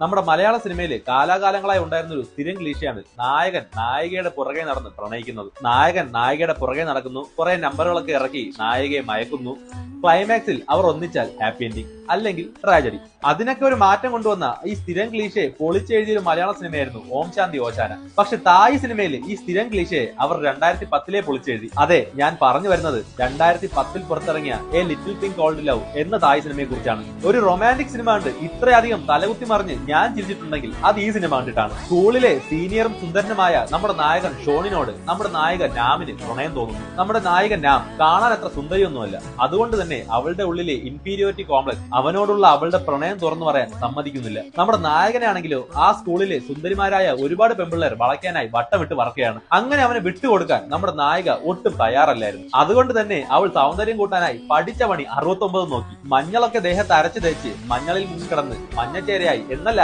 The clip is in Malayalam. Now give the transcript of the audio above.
നമ്മുടെ മലയാള സിനിമയിൽ കാലാകാലങ്ങളായി ഉണ്ടായിരുന്ന ഒരു സ്ഥിരം ക്ലീശയാണ് നായകൻ നായികയുടെ പുറകെ നടന്ന് പ്രണയിക്കുന്നത്. നായകൻ നായികയുടെ പുറകെ നടക്കുന്നു, കുറെ നമ്പറുകളൊക്കെ ഇറക്കി നായികയെ മയക്കുന്നു, ക്ലൈമാക്സിൽ അവർ ഒന്നിച്ചാൽ ഹാപ്പി എൻഡിങ്, അല്ലെങ്കിൽ ട്രാജഡി. അതിനൊക്കെ ഒരു മാറ്റം കൊണ്ടുവന്ന ഈ സ്ഥിരം ക്ലീശയെ പൊളിച്ചെഴുതിയ ഒരു മലയാള സിനിമയായിരുന്നു ഓം ശാന്തി ഓശാന. പക്ഷെ തായ് സിനിമയിൽ ഈ സ്ഥിരം ക്ലീശയെ അവർ 2010 പൊളിച്ചെഴുതി. അതെ, ഞാൻ പറഞ്ഞു വരുന്നത് 2010 പുറത്തിറങ്ങിയ a little thing called love എന്ന തായ് സിനിമയെ കുറിച്ചാണ്. ഒരു റൊമാൻറ്റിക് സിനിമ കണ്ട് ഇത്രയധികം തലകുത്തി മറിഞ്ഞ് ഞാൻ ചിരിച്ചിട്ടുണ്ടെങ്കിൽ അത് ഈ സിനിമ കണ്ടിട്ടാണ്. സ്കൂളിലെ സീനിയറും സുന്ദരനുമായ നമ്മുടെ നായകൻ ഷോണിനോട് നമ്മുടെ നായിക നാമിന് പ്രണയം തോന്നുന്നു. നമ്മുടെ നായിക നാം കാണാൻ അത്ര സുന്ദരിയൊന്നുമല്ല. അതുകൊണ്ട് തന്നെ അവളുടെ ഉള്ളിലെ ഇൻഫീരിയോറിറ്റി കോംപ്ലക്സ് അവനോടുള്ള അവളുടെ പ്രണയം തുറന്നു പറയാൻ സമ്മതിക്കുന്നില്ല. നമ്മുടെ നായകനാണെങ്കിലോ ആ സ്കൂളിലെ സുന്ദരിമാരായ ഒരുപാട് പെൺപിള്ളേർ വളയ്ക്കാനായി വട്ടമിട്ട് വറക്കുകയാണ്. അങ്ങനെ അവനെ വിട്ടുകൊടുക്കാൻ നമ്മുടെ നായിക ഒട്ടും തയ്യാറല്ലായിരുന്നു. അതുകൊണ്ട് തന്നെ അവൾ സൗന്ദര്യം കൂട്ടാനായി പഠിച്ച പണി 69 നോക്കി. മഞ്ഞളൊക്കെ ദേഹത്ത് അരച്ചു തേച്ച് മഞ്ഞളിൽ കിടന്ന് മഞ്ഞച്ചേരയായി എന്നല്ല